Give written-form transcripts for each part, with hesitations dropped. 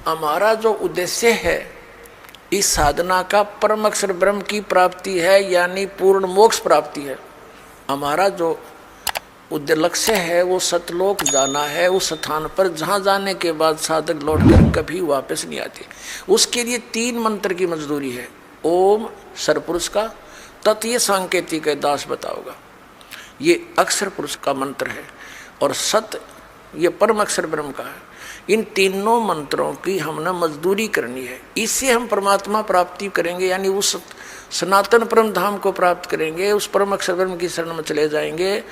हमारा जो उद्देश्य है इस साधना का परम अक्षर ब्रह्म की प्राप्ति है, यानी पूर्ण मोक्ष प्राप्ति है। हमारा जो लक्ष्य है वो सतलोक जाना है, उस स्थान पर जहाँ जाने के बाद साधक लौटकर कभी वापस नहीं आते। उसके लिए 3 मंत्र की मजदूरी है। ओम सरपुरुष का, तत् ये सांकेतिक है, दास बताओगा, ये अक्षर पुरुष का मंत्र है, और सत ये परम अक्षर ब्रह्म का है। इन तीनों मंत्रों की हमने मजदूरी करनी है। इससे हम परमात्मा प्राप्ति करेंगे, यानी उस सनातन परम धाम को प्राप्त करेंगे, उस परम अक्षर ब्रह्म की शरण में चले जाएंगे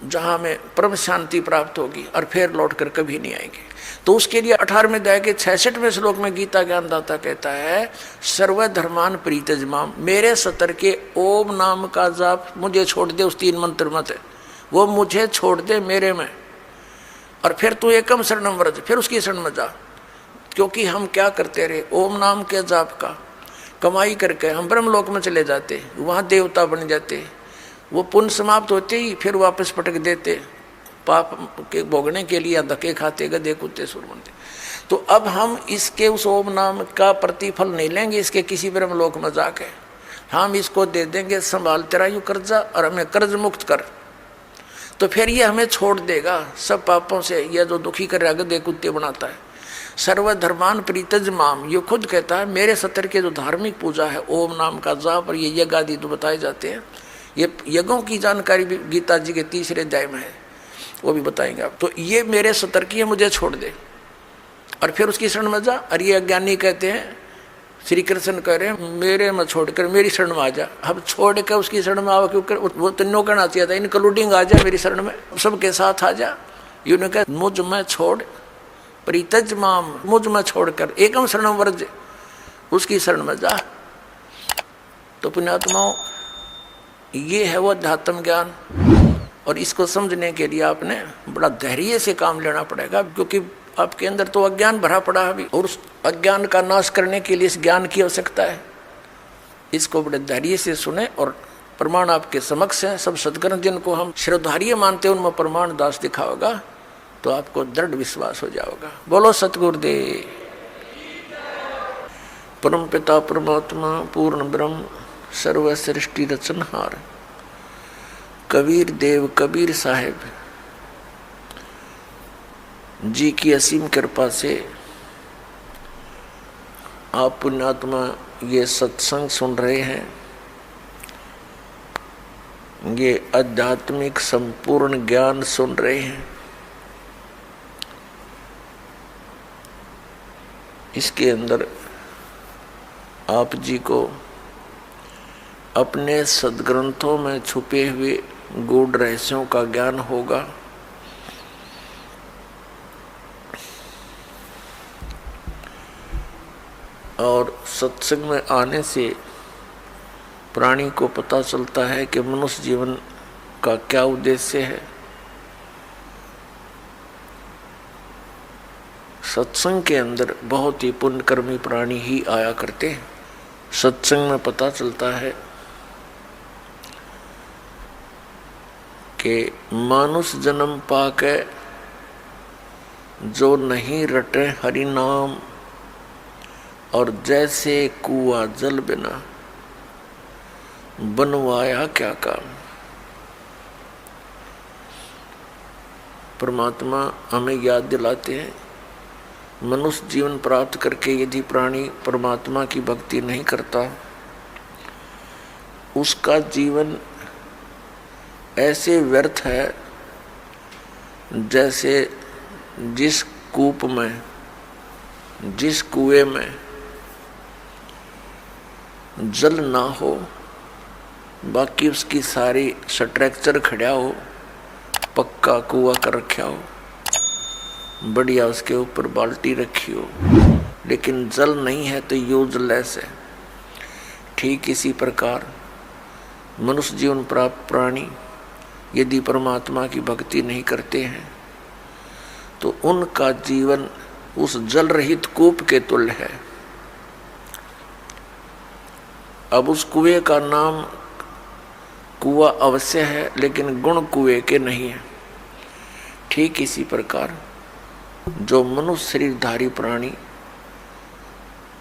जहाँ में परम शांति प्राप्त होगी, और फिर लौटकर कभी नहीं आएंगे। तो उसके लिए 18वें अध्याय के 66वें श्लोक में गीता ज्ञानदाता कहता है, सर्वधर्मान परित्यज्य, मेरे सतर के ओम नाम का जाप मुझे छोड़ दे, उस 3 मंत्र मत है वो मुझे छोड़ दे मेरे में, और फिर तू एकम शरणम व्रज, फिर उसकी शरण में जा। क्योंकि हम क्या करते रहे, ओम नाम के जाप का कमाई करके हम ब्रह्मलोक में चले जाते, वहाँ देवता बन जाते, वो पुण्य समाप्त होते ही फिर वापस पटक देते, पाप के भोगने के लिए धक्के खाते, गधे कुत्ते सुर बनते। तो अब हम इसके उस ओम नाम का प्रतिफल नहीं लेंगे, इसके किसी ब्रह्मलोक में जाके हम इसको दे देंगे, संभाल तेरा यू कर्जा और हमें कर्ज मुक्त कर। तो फिर ये हमें छोड़ देगा सब पापों से, यह जो दुखी कर गधे कुत्ते बनाता है। सर्वधर्मान परित्यज्य माम, ये खुद कहता है मेरे सतर के जो धार्मिक पूजा है ओम नाम का जाप, और ये यज्ञ आदि तो बताए जाते हैं, ये यज्ञों की जानकारी भी गीता जी के 3रे अध्याय में है, वो भी बताएंगे आप। तो ये मेरे सतर की है, मुझे छोड़ दे और फिर उसकी शरण में जा। और ये अज्ञानी कहते हैं, श्री कृष्ण कह रहे हैं मेरे में छोड़कर मेरी शरण में आ जा। अब छोड़ कर उसकी शरण में आओ, क्योंकि वो तीनों कहना चाहिए था, इंक्लूडिंग आ जा मेरी शरण में, सबके साथ आ जा। यूँ कह मुझ में छोड़, परित्यज्य माम, मुझ में छोड़कर एकम शरणम व्रज, उसकी शरण में जा। तो पुण्यात्माओं, ये है वो अध्यात्म ज्ञान, और इसको समझने के लिए आपने बड़ा धैर्य से काम लेना पड़ेगा, क्योंकि आपके अंदर तो अज्ञान भरा पड़ा है अभी, और उस अज्ञान का नाश करने के लिए इस ज्ञान की आवश्यकता है। इसको बड़े धैर्य से सुने, और प्रमाण आपके समक्ष है। सब सदगुरु जिनको हम श्रद्धार्य मानते हैं उनमें प्रमाण दास दिखाओगा, तो आपको दृढ़ विश्वास हो जाएगा। बोलो सतगुरुदेव। परम पिता परमात्मा पूर्ण ब्रह्म सर्व सृष्टि रचनहार, कबीर देव कबीर साहेब जी की असीम कृपा से आप पुण्यात्मा ये सत्संग सुन रहे हैं, ये आध्यात्मिक संपूर्ण ज्ञान सुन रहे हैं। इसके अंदर आप जी को अपने सद्ग्रंथों में छुपे हुए गूढ़ रहस्यों का ज्ञान होगा। और सत्संग में आने से प्राणी को पता चलता है कि मनुष्य जीवन का क्या उद्देश्य है। सत्संग के अंदर बहुत ही पुण्यकर्मी प्राणी ही आया करते हैं। सत्संग में पता चलता है कि मानुष जन्म पाके जो नहीं रटे हरि नाम, और जैसे कुआ जल बिना बनवाया क्या काम। परमात्मा हमें याद दिलाते हैं, मनुष्य जीवन प्राप्त करके यदि प्राणी परमात्मा की भक्ति नहीं करता, उसका जीवन ऐसे व्यर्थ है जैसे जिस कूप में, जिस कुएं में जल ना हो, बाकी उसकी सारी स्ट्रक्चर खड़ा हो, पक्का कुआ कर रखा हो, बढ़िया उसके ऊपर बाल्टी रखी हो, लेकिन जल नहीं है तो यूजलेस है। ठीक इसी प्रकार मनुष्य जीवन प्राप्त प्राणी यदि परमात्मा की भक्ति नहीं करते हैं तो उनका जीवन उस जल रहित कूप के तुल्य है। अब उस कुएं का नाम कुआं अवश्य है, लेकिन गुण कुएं के नहीं है। ठीक इसी प्रकार जो मनुष्य शरीरधारी प्राणी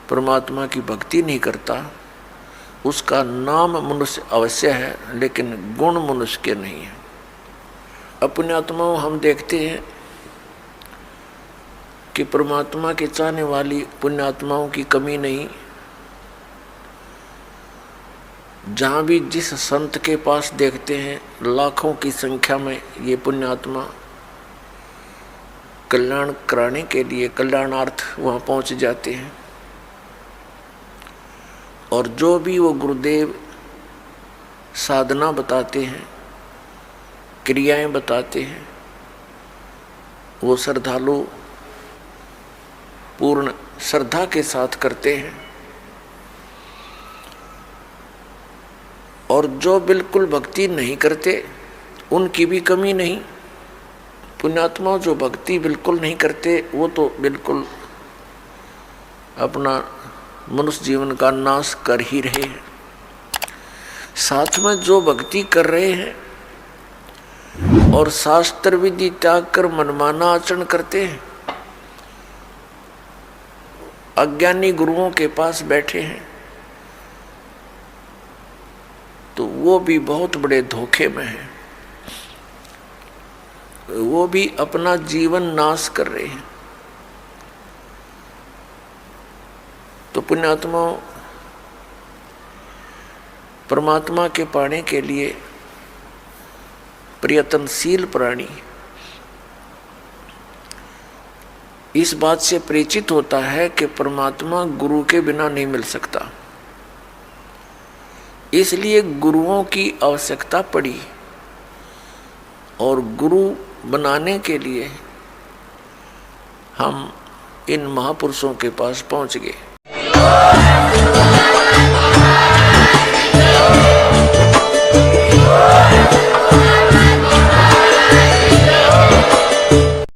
परमात्मा की भक्ति नहीं करता, उसका नाम मनुष्य अवश्य है, लेकिन गुण मनुष्य के नहीं है। अपने आत्माओं हम देखते हैं कि परमात्मा के चाहने वाली पुण्यात्माओं की कमी नहीं। जहाँ भी जिस संत के पास देखते हैं लाखों की संख्या में ये पुण्यात्मा कल्याण कराने के लिए, कल्याणार्थ वहाँ पहुँच जाते हैं। और जो भी वो गुरुदेव साधना बताते हैं, क्रियाएं बताते हैं, वो श्रद्धालु पूर्ण श्रद्धा के साथ करते हैं। और जो बिल्कुल भक्ति नहीं करते उनकी भी कमी नहीं। पुण्यात्मा जो भक्ति बिल्कुल नहीं करते वो तो बिल्कुल अपना मनुष्य जीवन का नाश कर ही रहे हैं। साथ में जो भक्ति कर रहे हैं और शास्त्र विधि त्याग कर मनमाना आचरण करते हैं, अज्ञानी गुरुओं के पास बैठे हैं, तो वो भी बहुत बड़े धोखे में हैं। वो भी अपना जीवन नाश कर रहे हैं। तो पुण्यात्मा परमात्मा के पाने के लिए प्रयत्नशील प्राणी इस बात से परिचित होता है कि परमात्मा गुरु के बिना नहीं मिल सकता, इसलिए गुरुओं की आवश्यकता पड़ी और गुरु बनाने के लिए हम इन महापुरुषों के पास पहुंच गए।